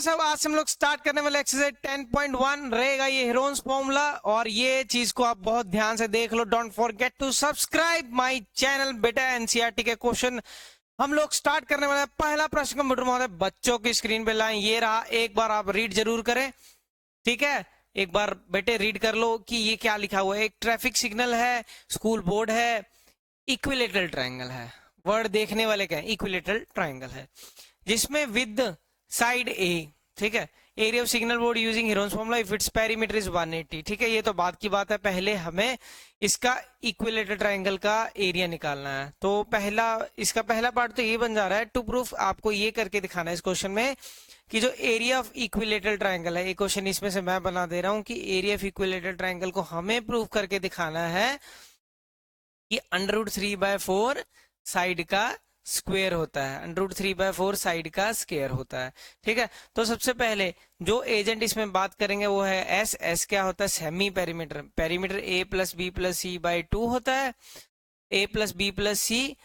साहब, आज से हम लोग स्टार्ट करने वाले एक्सरसाइज 10.1 रहेगा ये हीरोन्स फॉर्मूला। और ये चीज को आप बहुत ध्यान से देख लो। Don't forget to subscribe my channel. बेटा एनसीईआरटी के क्वेश्चन हम लोग स्टार्ट करने वाले हैं। पहला प्रश्न कंप्यूटर महोदय बच्चों की स्क्रीन पे लाएं, ये रहा। एक बार आप रीड जरूर करें, ठीक है। एक बार बेटे रीड कर लो कि ये क्या लिखा हुआ है। एक ट्रैफिक सिग्नल है, स्कूल बोर्ड है, इक्विलेटरल ट्रायंगल है। वर्ड देखने वाले क्या है, इक्विलेटरल ट्रायंगल है, जिसमें विद साइड ए, ठीक है। Area of signal board using Heron's formula if its perimeter is 180, ठीक है। ये तो बात की बात है, पहले हमें इसका इक्विलेटरल ट्रायंगल का एरिया निकालना है। तो इसका पहला पार्ट तो ये बन जा रहा है। टू प्रूफ आपको ये करके दिखाना है इस क्वेश्चन में कि जो एरिया ऑफ इक्विलेटरल ट्रायंगल है, एक क्वेश्चन इसमें से मैं बना दे रहा हूं कि एरिया ऑफ इक्विलेटरल ट्रायंगल को हमें प्रूफ करके दिखाना है कि √3/4 साइड का स्क्वायर होता है। √3/4 साइड का स्क्वायर होता है, ठीक है। तो सबसे पहले जो एजेंट इसमें बात करेंगे वो है एस। एस क्या होता है, सेमी पेरीमीटर। पेरीमीटर a+b+c/2 होता है। a+b+c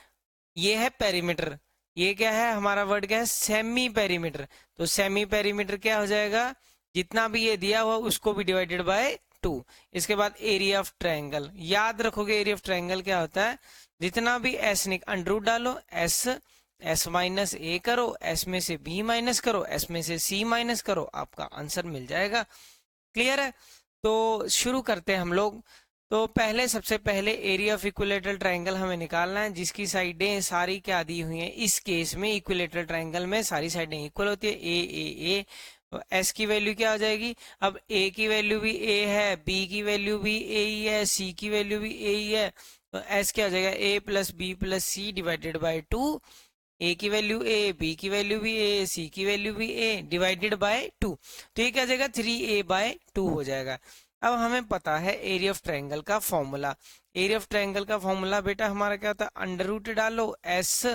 ये है पेरीमीटर। ये क्या है, हमारा वर्ड क्या है, सेमी पेरीमीटर। तो सेमी पेरीमीटर क्या हो जाएगा, जितना भी ये दिया हुआ उसको भी डिवाइडेड बाय 2। इसके बाद एरिया ऑफ ट्रायंगल, याद रखोगे एरिया ऑफ ट्रायंगल क्या होता है, जितना भी एस अंडर डालो, एस माइनस ए करो, एस में से बी माइनस करो, एस में से सी माइनस करो, आपका आंसर मिल जाएगा। क्लियर है। तो शुरू करते हैं हम लोग। तो सबसे पहले एरिया ऑफ इक्विलेटरल ट्रायंगल हमें निकालना है, जिसकी साइडें सारी क्या दी हुई हैं। इस केस में इक्विलेटरल ट्रायंगल में सारी साइडें इक्वल होती है, ए। तो एस की वैल्यू क्या हो जाएगी, अब ए की वैल्यू भी ए है, बी की वैल्यू भी ए ही है, सी की वैल्यू भी ए ही है। तो एस क्या हो जाएगा, a+b+c डिवाइडेड बाय 2। ए की वैल्यू ए, बी की वैल्यू भी ए, सी की वैल्यू भी ए डिवाइडेड बाय 2। तो ये क्या हो जाएगा, 3a/2 हो जाएगा। अब हमें पता है एरिया ऑफ ट्रायंगल का फॉर्मूला। एरिया ऑफ ट्रायंगल का फॉर्मूला बेटा हमारा क्या होता है, अंडर रूट डालो S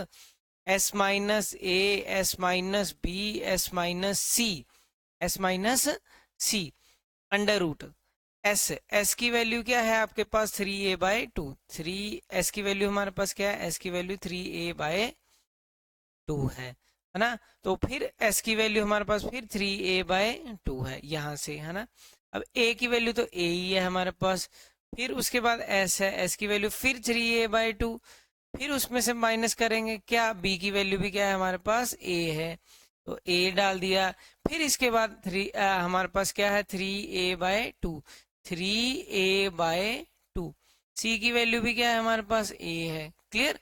minus A, S minus B, S minus C under root S की वैल्यू क्या है आपके पास, 3a/2। एस की वैल्यू हमारे पास क्या है, एस की वैल्यू 3a/2 है ना। तो फिर एस की वैल्यू हमारे पास फिर 3a/2 है यहां से, है ना। अब ए की वैल्यू तो ए ही है हमारे पास, फिर उसके बाद एस है, एस की वैल्यू फिर 3a/2, फिर उसमें से माइनस करेंगे क्या, बी की वैल्यू भी क्या है हमारे पास, ए है, तो ए डाल दिया। फिर इसके बाद हमारे पास क्या है, 3a/2, 3a/2। सी की वैल्यू भी क्या है हमारे पास, ए है। क्लियर।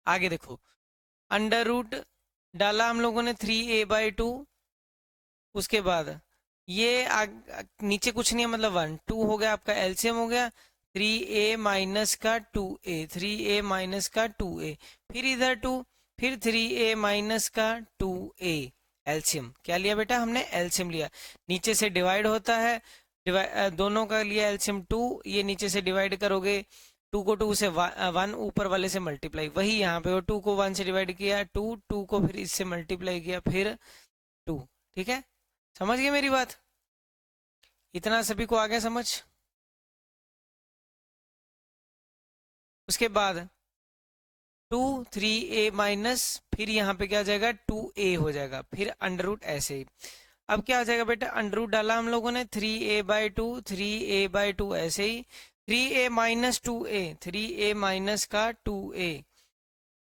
आगे देखो, अंडर रूट डाला हम लोगों ने 3a/2, उसके बाद ये नीचे कुछ नहीं है, मतलब 1 2 हो गया, आपका एलसीएम हो गया 3a माइनस का 2a, 3a माइनस का 2a, फिर इधर 2, फिर 3a माइनस का 2a। एलसीएम क्या लिया बेटा हमने, एलसीएम लिया। नीचे से डिवाइड होता है, दोनों का लिया एलसीएम 2, ये नीचे से डिवाइड करोगे, 2 को 2 से 1 ऊपर वाले से मल्टीप्लाई, वही यहाँ पे 2 को 1 से डिवाइड किया, 2 को फिर इससे मल्टीप्लाई किया, फिर 2। ठीक है, समझ गए मेरी बात, इतना सभी को आ गया समझ। उसके बाद 2 3a माइनस, फिर यहाँ पे क्या हो जाएगा 2a हो जाएगा, फिर अंडर रूट ऐसे ही। अब क्या हो जाएगा बेटा, अंडर रूट डाला हम लोगों ने 3a/2, 3a/2 ऐसे ही, 3a minus 2a, 3a minus का 2a,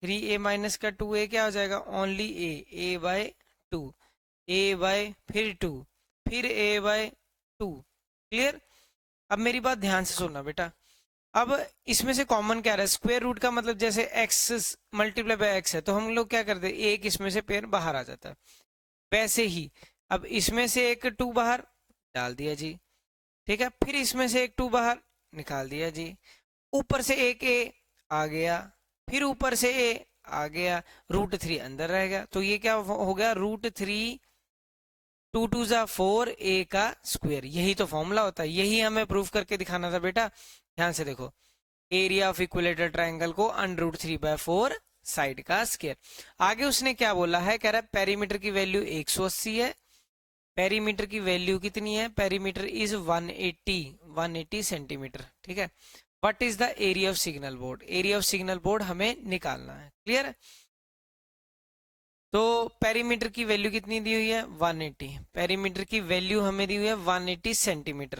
3a माइनस का 2a क्या हो जाएगा, ओनली a/2, फिर 2, फिर a/2। क्लियर। अब मेरी बात ध्यान से सुनना बेटा, अब इसमें से कॉमन क्या रहा है, स्क्वायर रूट का मतलब जैसे x मल्टीप्लाई बाय x है, तो हम लोग क्या करते हैं, एक इसमें से पेयर बाहर आ जाता है। वैसे ही अब इसमें से एक 2 बाहर डाल दिया जी, ठीक है, फिर इसमें से एक 2 बाहर निकाल दिया जी, ऊपर से एक a आ गया, फिर ऊपर से a आ गया, √3 अंदर रह गया। तो ये क्या हो गया, √3, 2 2 जा 4 a का स्क्वायर। यही तो फॉर्मूला होता है, यही हमें प्रूफ करके दिखाना था बेटा। ध्यान से देखो, एरिया ऑफ इक्विलेटरल ट्रायंगल को √3/4 साइड का स्क्वायर। आगे उसने क्या बोला है, कह रहा है पेरीमीटर की वैल्यू 180 है। पेरीमीटर की वैल्यू कितनी है, पेरीमीटर इज 180 सेंटीमीटर, ठीक है। What is the area of signal board, area of signal board हमें निकालना है। क्लियर है। तो पेरीमीटर की वैल्यू कितनी दी हुई है 180, पेरीमीटर की वैल्यू हमें दी हुई है 180 सेंटीमीटर।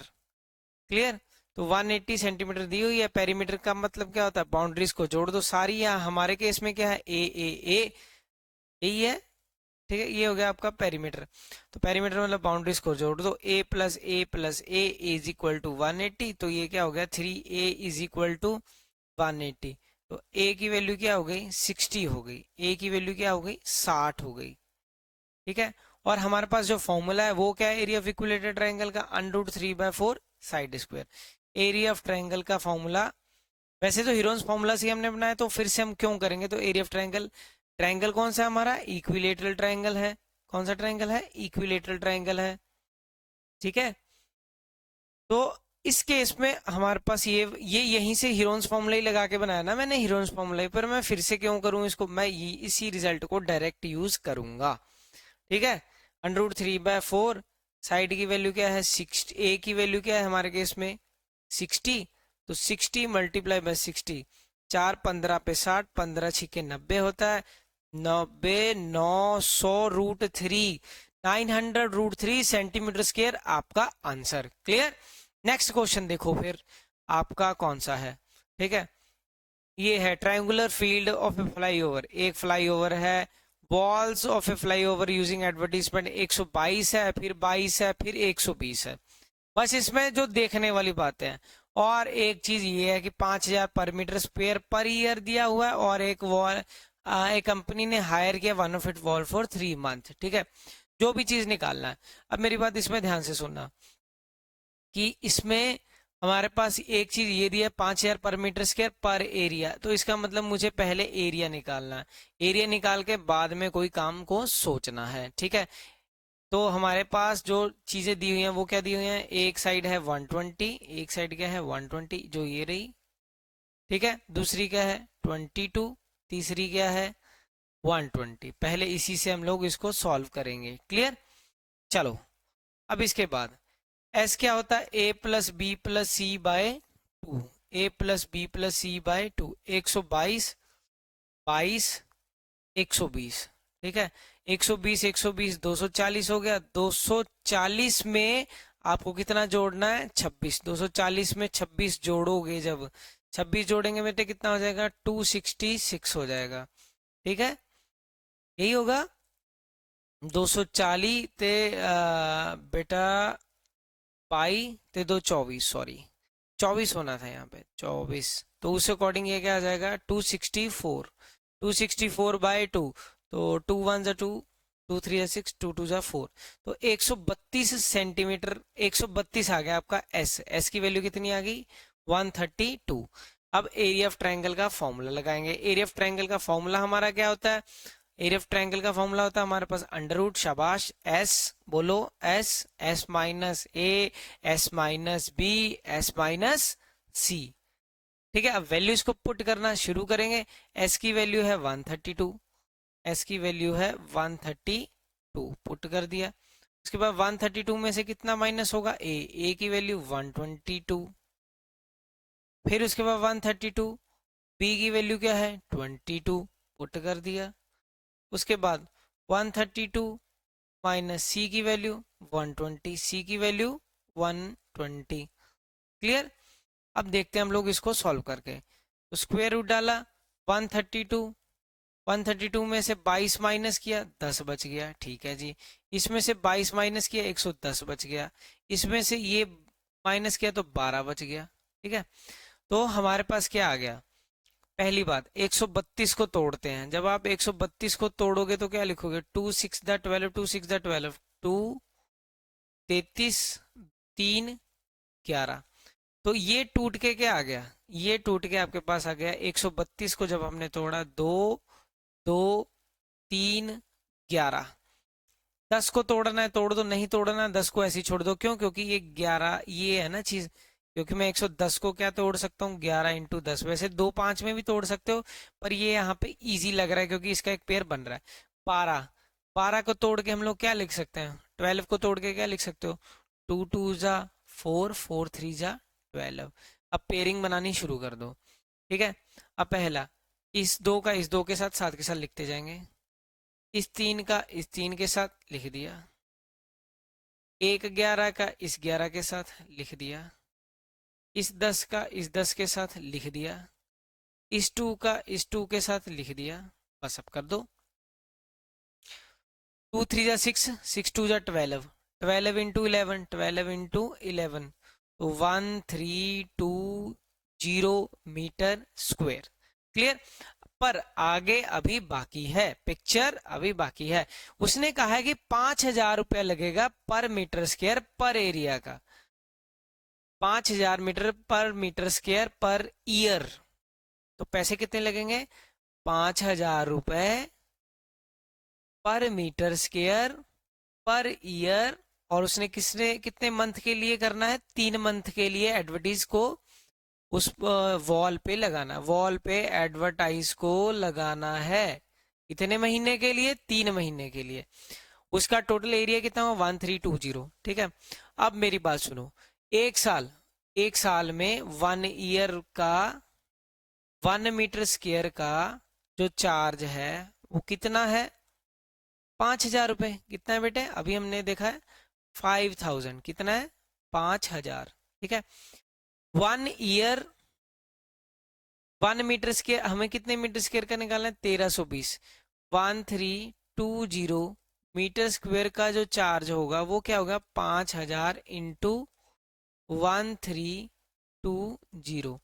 क्लियर। तो 180 सेंटीमीटर दी हुई है, पेरीमीटर का मतलब क्या होता है, बाउंड्रीज को जोड़ दो सारी। यहाँ हमारे केस में क्या है ए यही है, ठीक है, ये हो गया आपका पेरीमीटर। तो पेरीमीटर मतलब बाउंड्रीज को जोड़ दो, plus A is equal to 180, तो ये क्या हो गया 3a इज इक्वल टू 180। तो a की वैल्यू क्या हो गई 60 हो गई, a की वैल्यू क्या हो गई 60 हो गई, ठीक है। और हमारे पास जो फॉर्मूला है वो क्या है, एरिया ऑफ इक्विलेटरल ट्रायंगल का √3/4 side square. Area of triangle का फॉर्मूला, वैसे तो हीरोन्स फॉर्मूला से हमने बनाया, तो फिर से हम क्यों करेंगे, तो एरिया ऑफ ट्रायंगल, ट्रायंगल कौन सा हमारा इक्विलेटरल ट्रायंगल है, कौन सा ट्रायंगल है इक्विलेटरल ट्रायंगल है, ठीक है। तो इस केस में हमारे पास ये यहीं से हीरोन्स फॉर्मूला ही लगा के बनाया ना मैंने, हीरोन्स फॉर्मूला ही, पर मैं फिर से क्यों करूं इसको, मैं इसी रिजल्ट को डायरेक्ट यूज करूंगा, ठीक है। √3/4, साइड की वैल्यू क्या है 60, ए की वैल्यू क्या है हमारे केस में 60, तो 60 मल्टीप्लाई बाय 60, 4 15 पे 60, 15 छिके 90 होता है, 90 900 √3, 900 √3 सेंटीमीटर स्क्वायर आपका आंसर। क्लियर। नेक्स्ट क्वेश्चन देखो फिर आपका कौन सा है, ठीक है। ये है triangular field of A flyover, एक फ्लाईओवर है, walls of A flyover using advertisement 122 है, फिर 22 है, फिर 120 है। बस इसमें जो देखने वाली बातें हैं, और एक चीज ये है कि 5000 पर मीटर स्क्वायर पर ईयर दिया हुआ है, और एक वॉल एक कंपनी ने हायर किया 1 of it wall for 3 month, ठीक है। जो भी चीज निकालना है, अब मेरी बात इसमें ध्यान से सुनना कि इसमें हमारे पास एक चीज ये दिया 5000 पर मीटर स्क्वायर पर एरिया, तो इसका मतलब मुझे पहले एरिया निकालना है, एरिया निकाल के बाद में कोई काम को सोचना है, ठीक है। तो हमारे पास जो चीजें दी हुई हैं वो क्या दी हुई हैं, एक साइड है 120, एक साइड क्या है 120 जो ये रही, ठीक है, दूसरी क्या है 22, तीसरी क्या है 120। पहले इसी से हम लोग इसको सॉल्व करेंगे। क्लियर। चलो, अब इसके बाद एस क्या होता है a+b+c/2, a+b+c/2, 122 22 120, ठीक है। 120 120 240 हो गया, 240 में आपको कितना जोड़ना है 26, 240 में 26 जोड़ोगे, जब 26 जोड़ेंगे बेटे कितना हो जाएगा 266 हो जाएगा, ठीक है। यही होगा 240 ते बेटा पाई ते 224, सॉरी 24 होना था यहाँ पे 24, तो उस अकॉर्डिंग ये क्या आ जाएगा 264, 264/2, तो 2 1 जा 2, 2 3 जा 6, 2 2 जा 4, तो 132 सेंटीमीटर, 132 आ गया आपका एस की वैल्यू कितनी आ गई 132। अब एरिया ऑफ ट्रायंगल का फॉर्मूला लगाएंगे, एरिया ऑफ ट्रायंगल का फॉर्मूला हमारा क्या होता है, एरिया ऑफ ट्रायंगल का फॉर्मूला होता है हमारे पास √ शाबाश एस, बोलो एस, S-A, S-B, S-C, ठीक है। अब वैल्यू इसको पुट करना शुरू करेंगे, एस की वैल्यू है 132, एस की वैल्यू है 132, पुट कर दिया। उसके बाद 132 में से कितना माइनस होगा ए की वैल्यू 122, फिर उसके बाद 132, बी की वैल्यू क्या है 22, पुट कर दिया। उसके बाद 132 माइनस सी की वैल्यू 120, सी की वैल्यू 120। क्लियर। अब देखते हैं हम लोग इसको सॉल्व करके, तो स्क्वायर रूट डाला 132, 132 में से 22 माइनस किया 10 बच गया, ठीक है जी। इसमें से 22 माइनस किया 110 बच गया, इसमें से ये माइनस किया तो 12 बच गया, ठीक है। तो हमारे पास क्या आ गया, पहली बात 132 को तोड़ते हैं, जब आप 132 को तोड़ोगे तो क्या लिखोगे 2 6 दा 12, 2 6 दा 12, 2 33 3 11, तो ये टूट के क्या आ गया, ये टूट के आपके पास आ गया 132 को जब हमने तोड़ा 2 2 3 11, 10 को तोड़ना है तोड़ दो, नहीं तोड़ना है 10 को ऐसे ही छोड़ दो, क्यों, क्योंकि ये 11 ये है ना चीज, क्योंकि मैं 110 को क्या तोड़ सकता हूँ 11 × 10, वैसे 2 5 में भी तोड़ सकते हो, पर ये यहाँ पे इजी लग रहा है क्योंकि इसका एक पेयर बन रहा है। 12, 12 को तोड़ के हम लोग क्या लिख सकते हैं, 12 को तोड़ के क्या लिख सकते हो 2 2 जा 4, 4 3 जा 12। अब पेयरिंग बनानी शुरू कर दो, ठीक है। अब पहला इस 2 का इस 2 के साथ के साथ लिखते जाएंगे, इस 3 का इस 3 के साथ लिख दिया, 1 11 का इस 11 के साथ लिख दिया, इस 10 का इस 10 के साथ लिख दिया, इस 2 का इस 2 के साथ लिख दिया। बस अब कर दो। 2 3 जा 6, 6 2 जा 12, 12 इंटू 11, 12 इंटू 11, तो 1320 मीटर स्क्वायर। क्लियर। पर आगे अभी बाकी है, पिक्चर अभी बाकी है। उसने कहा है कि 5,000 रुपया लगेगा पर मीटर स्क्वायर पर एरिया का, 5,000 मीटर पर मीटर स्क्वायर पर ईयर। तो पैसे कितने लगेंगे? 5,000 रुपए पर मीटर स्क्वायर पर ईयर। और उसने कितने मंथ के लिए करना है? 3 मंथ के लिए एडवर्टाइज को उस वॉल पे लगाना, वॉल पे एडवर्टाइज को लगाना है। इतने महीने के लिए? 3 महीने के लिए। उसका टोटल एरिया कितना हो? 1320। ठीक है। अब मेरी बात सुनो, एक साल में 1 ईयर का 1 मीटर स्क्वायर का जो चार्ज है वो कितना है? 5,000 रुपए। कितना है बेटे? अभी हमने देखा है 5,000। कितना है? 5,000। ठीक है। 1 ईयर 1 मीटर स्क्वायर, हमें कितने मीटर स्क्वायर का निकालना है? 1320। 1320 मीटर स्क्वायर का जो चार्ज होगा वो क्या होगा? 5,000 इंटू 1320।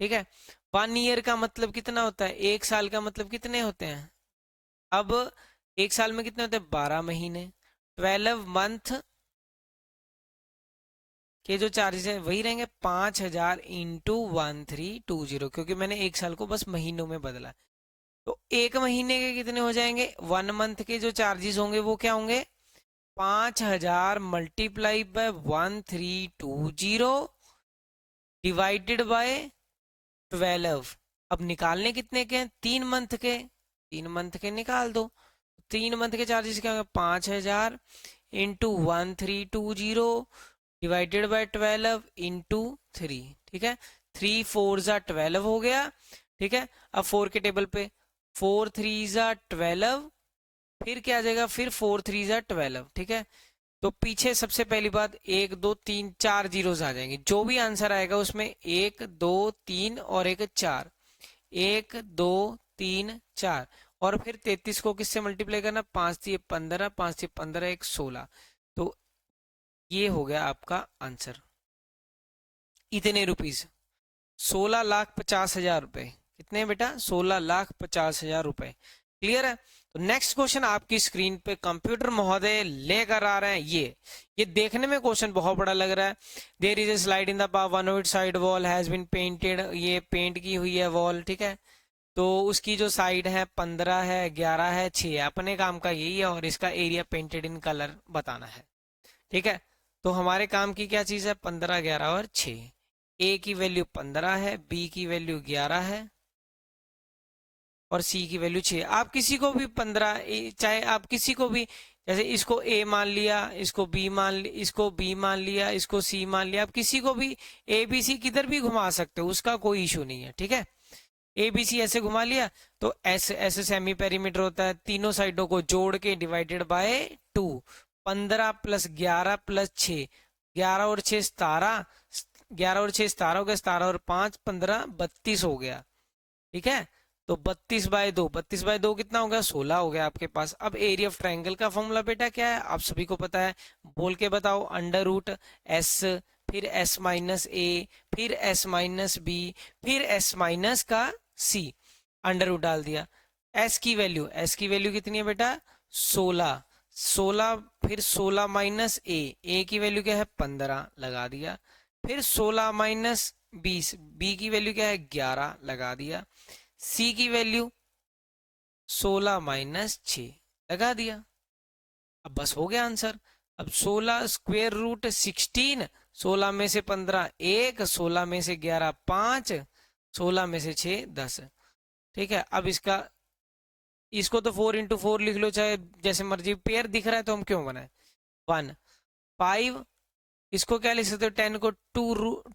ठीक है। 1 ईयर का मतलब कितना होता है? 1 साल का मतलब कितने होते हैं? अब 1 साल में कितने होते हैं? 12 महीने। 12 मंथ के जो चार्जेस हैं वही रहेंगे, 5,000 इंटू 1320, क्योंकि मैंने 1 साल को बस महीनों में बदला। तो 1 महीने के कितने हो जाएंगे? 1 मंथ के जो चार्जेस होंगे वो क्या होंगे? 5,000 मल्टीप्लाई बाय 1320 डिवाइडेड बाय 12। अब निकालने कितने के हैं? 3 मंथ के। 3 मंथ के निकाल दो। 3 मंथ के चार्जेस क्या होंगे? 5,000 इंटू 1320 डिवाइडेड बाय 12 इंटू 3। ठीक है। 3 4 जा 12 हो गया। ठीक है। अब 4 के टेबल पे 4 3 जा 12, फिर क्या आ जाएगा? फिर 4 3 जा 12। ठीक है। तो पीछे सबसे पहली बात 1 2 3 4 जीरोस आ जाएंगे। जो भी आंसर आएगा उसमें 1 2 3 और एक 4, 1 2 3 4। और फिर 33 को किससे मल्टीप्लाई करना? 5 3 15, 5 3 15, 1 16। तो ये हो गया आपका आंसर। इतने रुपीज 16,50,000 रुपए। कितने बेटा? 16,50,000 रुपए। क्लियर है। तो नेक्स्ट क्वेश्चन आपकी स्क्रीन पे कंप्यूटर महोदय लेकर आ रहे हैं। ये देखने में क्वेश्चन बहुत बड़ा लग रहा है। There is a slide in the power, one of it side wall has been painted. ये पेंट की हुई है वॉल। ठीक है। तो उसकी जो साइड है 15 है, 11 है, 6 है। अपने काम का यही है और इसका एरिया पेंटेड इन कलर बताना है। ठीक है। तो हमारे काम की क्या चीज है? 15 11 और 6। ए की वैल्यू 15 है, बी की वैल्यू 11 है और सी की वैल्यू 6। आप किसी को भी 15, चाहे आप किसी को भी, जैसे इसको ए मान लिया, इसको बी मान लिया, इसको बी मान लिया, इसको सी मान लिया, आप किसी को भी ए बी सी किधर भी घुमा सकते हो, उसका कोई इशू नहीं है। ठीक है। ए बी सी ऐसे घुमा लिया तो ऐसे सेमी पेरीमीटर होता है। तीनों साइडों को जोड़ के डिवाइडेड बाय 2। 15 प्लस 11 प्लस 6, 11 और 6 17, 11 और 6 17 हो गया, 17 और 5 15, 32 हो गया। ठीक है। तो 32 बाय 2, 32 बाय 2 कितना हो गया? 16 हो गया आपके पास। अब एरिया ऑफ ट्राइंगल का फॉर्मूला बेटा क्या है? आप सभी को पता है, बोल के बताओ। अंडर रूट एस, फिर एस माइनस ए, फिर एस माइनस बी, फिर एस माइनस का सी। अंडर रूट डाल दिया। एस की वैल्यू कितनी है बेटा? 16। 16 फिर 16 माइनस ए की वैल्यू क्या है? 15 लगा दिया। फिर 16 माइनस 20, बी की वैल्यू क्या है? 11 लगा दिया। सी की वैल्यू 16 माइनस 6 लगा दिया। अब बस हो गया आंसर। अब 16 स्क्वेयर रूट 16, 16 में से 15 1, 16 में से 11 5, 16 में से 6 10। ठीक है। अब इसको तो 4 इंटू 4 लिख लो, चाहे जैसे मर्जी। पेयर दिख रहा है तो हम क्यों बनाए? 1 5। इसको क्या लिख सकते हो? 10 को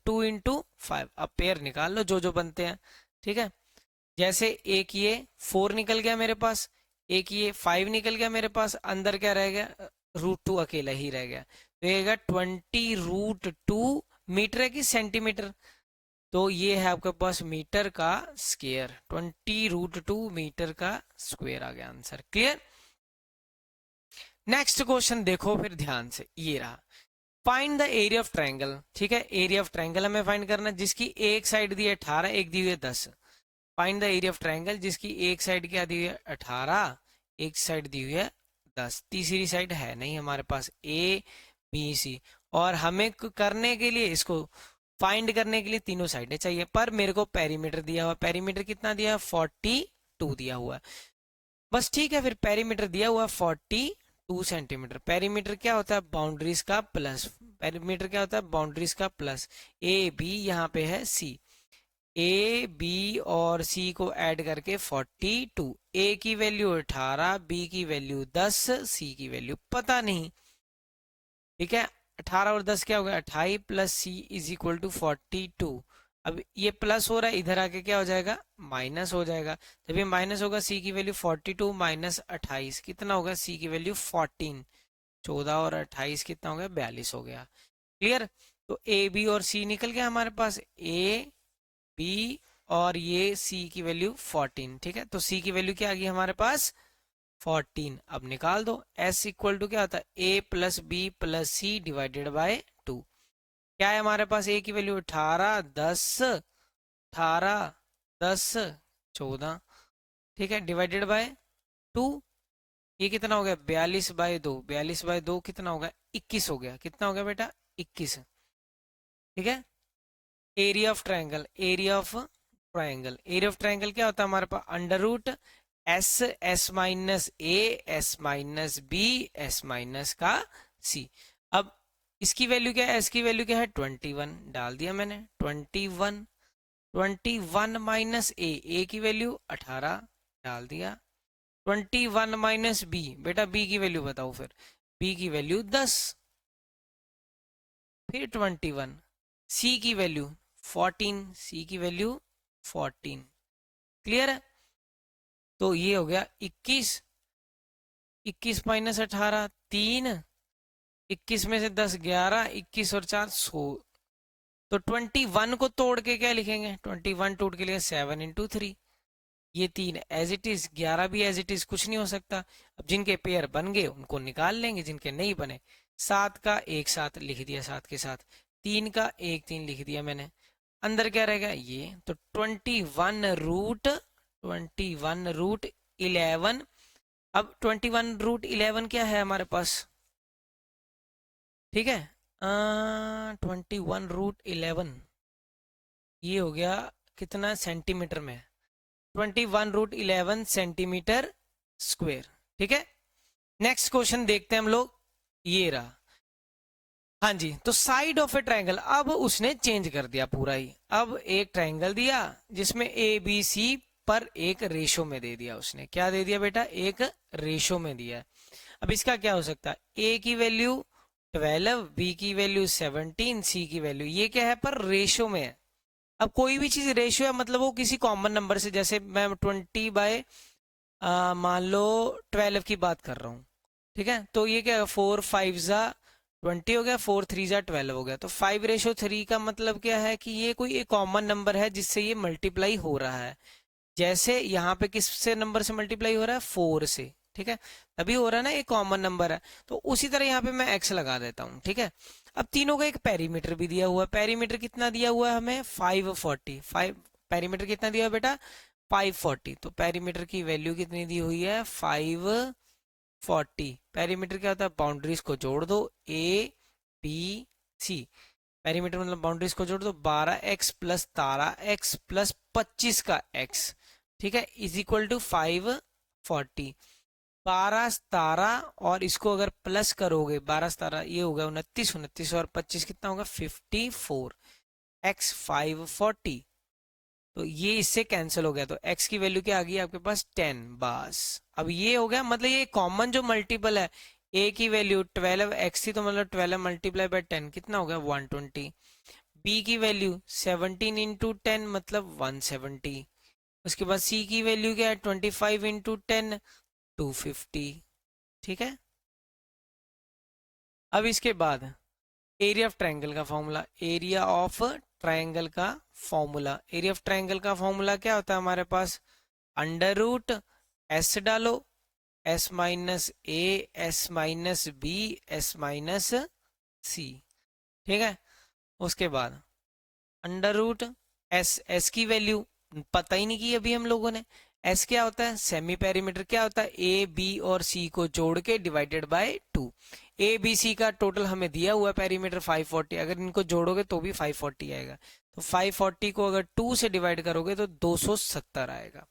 2 इंटू 5। अब पेयर निकाल लो जो जो बनते हैं। ठीक है। जैसे एक ये 4 निकल गया मेरे पास, एक ये 5 निकल गया मेरे पास, अंदर क्या रह गया, √2 अकेला ही रह गया। तो ये 20√2 मीटर है कि सेंटीमीटर, तो ये है आपके पास मीटर का स्क्वायर, 20√2 मीटर का स्क्वायर आ गया आंसर। क्लियर। नेक्स्ट क्वेश्चन देखो फिर ध्यान से, ये रहा, find the area of triangle. ठीक है, एरिया ऑफ ट्रायंगल हमें फाइंड करना है जिसकी एक साइड दी है 18, एक दी हुई है 10। Find the area of triangle जिसकी एक साइड क्या दी हुई है 18, एक साइड दी हुई है 10, तीसरी साइड है नहीं हमारे पास, ए बी सी। और हमें करने के लिए, इसको फाइंड करने के लिए तीनों साइडें चाहिए, पर मेरे को पेरीमीटर दिया हुआ, पेरीमीटर कितना दिया है 42 दिया हुआ है। बस ठीक है, फिर पेरीमीटर दिया हुआ 42 सेंटीमीटर। पेरीमीटर क्या होता है, बाउंड्रीज का प्लस, पेरीमीटर क्या होता है, बाउंड्रीज का प्लस। ए बी यहाँ पे है सी, ए बी और सी को ऐड करके 42, ए की वैल्यू 18, बी की वैल्यू 10, सी की वैल्यू पता नहीं। ठीक है, 18 और 10 क्या हो गया 28, plus C is equal to 42। अब ये प्लस हो रहा है, इधर आके क्या हो जाएगा, माइनस हो जाएगा। जब ये माइनस होगा, सी की वैल्यू 42 माइनस 28 कितना होगा, सी की वैल्यू 14, 14 और 28 कितना हो गया, 42 हो गया। क्लियर। तो ए बी और सी निकल गया हमारे पास, ए बी और ये सी की वैल्यू 14। ठीक है, तो सी की वैल्यू क्या आ गई हमारे पास 14। अब निकाल दो, S इक्वल टू क्या होता है, A plus B plus C divided by 2। क्या है हमारे पास, A की वैल्यू 18, 10, 18, 10, 14। ठीक है, डिवाइडेड बाय 2, ये कितना हो गया 42/2, 42/2 कितना हो गया 21 हो गया। कितना हो गया बेटा 21। ठीक है, area of triangle, area of triangle, area of triangle क्या होता है हमारे पास, under root S, S minus A, S minus B, S minus का सी। अब इसकी वैल्यू क्या है, एस की वैल्यू क्या है 21, डाल दिया मैंने 21, 21 माइनस ए की वैल्यू 18 डाल दिया, 21 माइनस बी, बेटा बी की वैल्यू बताओ फिर, बी की वैल्यू 10, फिर 21, सी की वैल्यू 14, सी की वैल्यू 14। क्लियर है, तो ये हो गया 21, 21 माइनस 18 3, 21 में से 10 11, 21 और 4 16। तो 21 को तोड़ के क्या लिखेंगे, 21 तोड़ के लिए 7 इंटू 3, ये 3 एज इट इज, 11 भी एज इट इज, कुछ नहीं हो सकता। अब जिनके पेयर बन गए उनको निकाल लेंगे, जिनके नहीं बने 7 का एक साथ लिख दिया, 7 के साथ 3 का एक 3 लिख दिया मैंने, अंदर क्या रहेगा ये, तो 21√11। अब 21√11 क्या है हमारे पास, ठीक है, 21√11 ये हो गया कितना सेंटीमीटर में, 21√11 सेंटीमीटर स्क्वायर। ठीक है, नेक्स्ट क्वेश्चन देखते हैं हम लोग, ये रहा। हाँ जी, तो साइड ऑफ ए ट्रायंगल, अब उसने चेंज कर दिया पूरा ही। अब एक ट्रायंगल दिया जिसमें ए बी सी पर एक रेशो में दे दिया उसने, क्या दे दिया बेटा, एक रेशो में दिया। अब इसका क्या हो सकता है, ए की वैल्यू 12, बी की वैल्यू 17, सी की वैल्यू, ये क्या है पर रेशो में है। अब कोई भी चीज रेशियो है मतलब वो किसी कॉमन नंबर से, जैसे मैं 20 बाय मान लो 12 की बात कर रहा हूँ। ठीक है, तो ये क्या 4 5 जा 20 हो गया, 4 3 जा 12 हो गया, तो 5:3 का मतलब क्या है कि ये कोई एक कॉमन नंबर है जिससे ये मल्टीप्लाई हो रहा है। जैसे यहाँ पे किस से नंबर से मल्टीप्लाई हो रहा है 4 से, ठीक है, तभी हो रहा है ना, एक कॉमन नंबर है। तो उसी तरह यहाँ पे मैं x लगा देता हूँ। ठीक है, अब तीनों का एक पेरीमीटर भी दिया हुआ है, पेरीमीटर कितना दिया हुआ है हमें 540, पेरीमीटर कितना दिया हुआ बेटा 540, तो पेरीमीटर की वैल्यू कितनी दी हुई है 540। पेरीमीटर क्या होता है, बाउंड्रीज को जोड़ दो ए बी सी, पेरीमीटर मतलब बाउंड्रीज को जोड़ दो, 12x प्लस 12x प्लस 25 का x, ठीक है, इज इक्वल टू 540। 12 17 और इसको अगर प्लस करोगे 12 17 ये होगा 29, 29 और 25 कितना होगा 54, x 540, तो ये इससे कैंसिल हो गया, तो x की वैल्यू क्या आ गई आपके पास 10। बस अब ये हो गया, मतलब ये कॉमन जो मल्टीपल है, a की वैल्यू 12x थी तो मतलब 12 मल्टीप्लाई बाय 10 कितना हो गया 120, b की वैल्यू 17 इंटू 10 मतलब 170, उसके बाद c की वैल्यू क्या है 25 इंटू 10 250। ठीक है, अब इसके बाद एरिया ऑफ ट्रायंगल का फॉर्मूला, एरिया ऑफ ट्रायंगल का फॉर्मूला, एरिया ऑफ ट्रायंगल का फॉर्मूला क्या होता है हमारे पास, अंडर रूट एस डालो, S minus A, S minus B, S minus C. ठीक है, उसके बाद अंडर रूट एस, एस की वैल्यू पता ही नहीं की अभी हम लोगों ने। एस क्या होता है, सेमी पेरीमीटर क्या होता है, ए बी और सी को जोड़ के divided by 2। A B C का टोटल हमें दिया हुआ है पेरीमीटर 540, अगर इनको जोड़ोगे तो भी 540 आएगा। तो 540 को अगर 2 से डिवाइड करोगे तो 270 आएगा।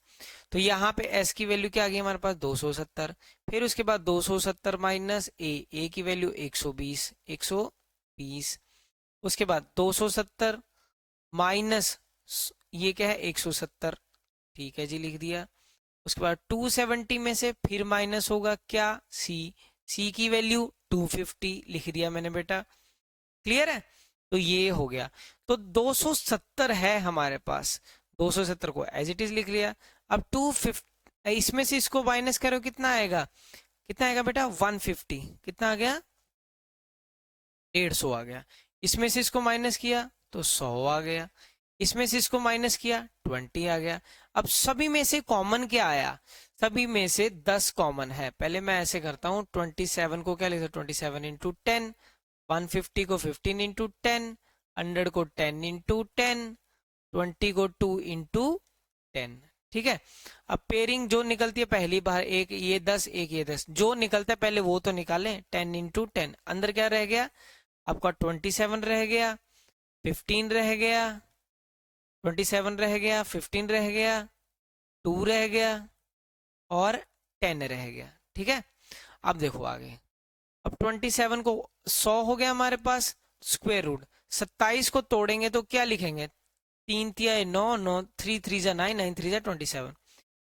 तो यहाँ पे एस की वैल्यू क्या आ गई हमारे पास, 270। फिर उसके बाद 270 माइनस ए की वैल्यू 120, 120। उसके बाद 270 माइनस ये क्या है 170, ठीक है जी लिख दिया। उसके बाद 270 में से फिर माइनस होगा क्या, सी, सी की वैल्यू 250 लिख दिया मैंने बेटा। क्लियर है, तो ये हो गया। तो 270 है हमारे पास, 270 को एज इट इज लिख लिया। अब 250 इसमें से इसको माइनस करो, कितना आएगा, कितना आएगा बेटा 150, कितना आ गया 150 आ गया। इसमें से इसको माइनस किया तो 100 आ गया, इसमें से इसको माइनस किया 20 आ गया। अब सभी में से कॉमन क्या आया, सभी में से 10 कॉमन है। पहले मैं ऐसे करता हूँ, 27 को क्या लिखता हूँ, 27 इंटू 10, 150 को 15 इंटू 10, 100 को 10 इंटू 10, 20 को 2 इंटू 10। ठीक है, अब पेयरिंग जो निकलती है पहली बार, एक ये 10 एक ये 10, जो निकलता है पहले वो तो निकालें। 10 इंटू 10, अंदर क्या रह गया आपका 27 रह गया, 15 रह गया, 27 रह गया, 15 रह गया, 2 रह गया और 10 रह गया। ठीक है, अब देखो आगे, अब 27 को 100 हो गया हमारे पास, स्क्वायर रूट 27 को तोड़ेंगे तो क्या लिखेंगे, 3 तिया 9, 9 3 3 जा 9, 9 3 जा 27।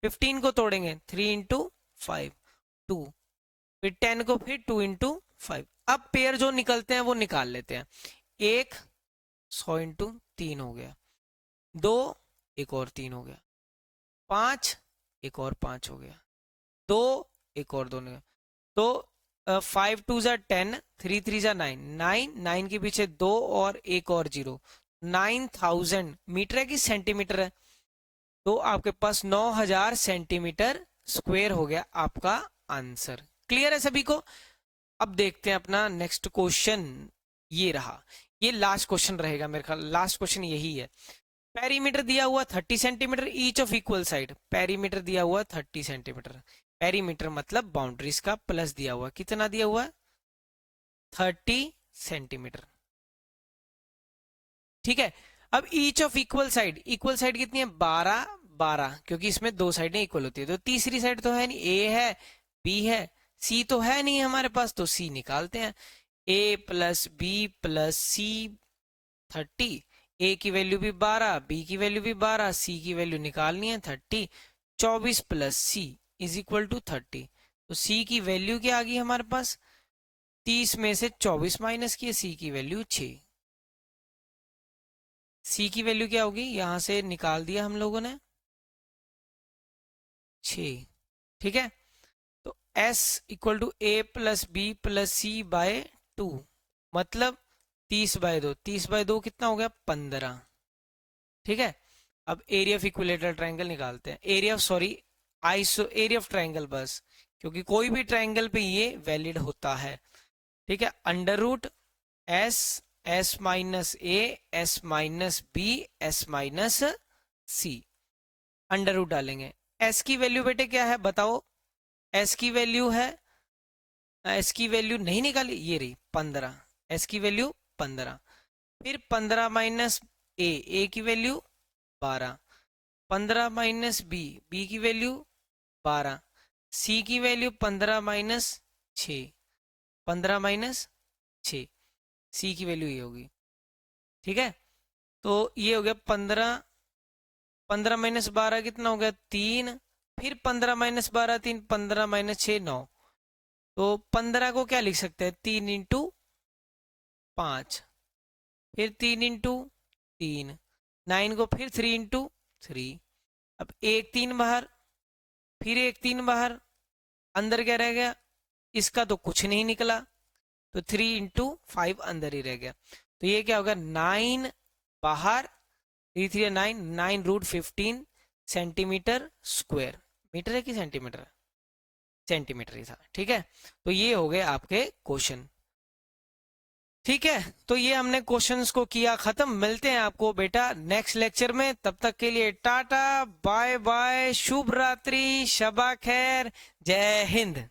15 को तोड़ेंगे 3 इंटू 5 2, फिर 10 को फिर 2 इंटू 5। अब पेयर जो निकलते हैं वो निकाल लेते हैं। एक 100 इंटू 3 हो गया, 2 एक और 3 हो गया, 5 एक और 5 हो गया, 2 एक और 2 हो गया। तो 5 2 जा 10, 3 3 जा 9, 9 9 के पीछे 2 और एक और 0, 9000 मीटर है कि सेंटीमीटर है, तो आपके पास 9000 सेंटीमीटर स्क्वायर हो गया आपका आंसर। क्लियर है सभी को। अब देखते हैं अपना नेक्स्ट क्वेश्चन, ये रहा, ये लास्ट क्वेश्चन रहेगा मेरे ख्याल, लास्ट क्वेश्चन यही है। पेरीमीटर दिया हुआ 30 centimetre each of equal side, perimeter दिया हुआ 30 सेंटीमीटर, पेरीमीटर मतलब बाउंड्रीज का प्लस दिया हुआ, कितना दिया हुआ 30 सेंटीमीटर। ठीक है, अब ईच ऑफ इक्वल साइड कितनी है 12 12, क्योंकि इसमें दो साइडें इक्वल होती है, तो तीसरी साइड तो है नहीं, ए है बी है सी तो है नहीं हमारे पास, तो सी निकालते हैं। ए प्लस बी प्लस सी 30, ए की वैल्यू भी 12, बी की वैल्यू भी 12, सी की वैल्यू निकालनी है 30, 24 plus C is equal to 30। तो सी की वैल्यू क्या आ गई हमारे पास, 30 में से 24 माइनस किए, सी की वैल्यू 6। सी की वैल्यू क्या होगी, यहां से निकाल दिया हम लोगों ने 6। ठीक है, तो S equal to A plus B plus C by 2, मतलब 30/2, 30/2 कितना हो गया 15। ठीक है, अब एरिया ऑफ इक्विलेटरल ट्रायंगल निकालते हैं, area of sorry area of triangle बस, क्योंकि कोई भी ट्रायंगल पे ये वैलिड होता है। ठीक है, under root S, S minus A, S minus B, S minus C, under root डालेंगे। एस की वैल्यू बेटे क्या है बताओ, एस की वैल्यू है, एस की वैल्यू नहीं निकाली, ये रही 15, एस की वैल्यू 15, फिर 15 माइनस ए की वैल्यू 12, 15 माइनस बी, बी की वैल्यू 12, सी की वैल्यू 15 माइनस 6, 15 माइनस 6, सी की वैल्यू ये होगी। ठीक है, तो ये हो गया 15, 15 माइनस 12 कितना हो गया 3, फिर 15 माइनस 12 3, 15 माइनस 6 9, तो 15 को क्या लिख सकते हैं 3 इंटू 5, फिर 3 इंटू 3, 9 को फिर 3 इंटू 3, अब एक 3 बाहर, फिर एक 3 बाहर, अंदर क्या रह गया, इसका तो कुछ नहीं निकला, तो 3 इंटू 5 अंदर ही रह गया। तो ये क्या होगा, 9 बाहर, 3 3 9, 9√15 सेंटीमीटर स्क्वायर। मीटर है कि सेंटीमीटर है, सेंटीमीटर ही था, ठीक है। तो ये हो गए आपके क्वेश्चन, ठीक है। तो ये हमने क्वेश्चंस को किया खत्म। मिलते हैं आपको बेटा नेक्स्ट लेक्चर में, तब तक के लिए टाटा बाय बाय, शुभ रात्रि, शबा खैर, जय हिंद।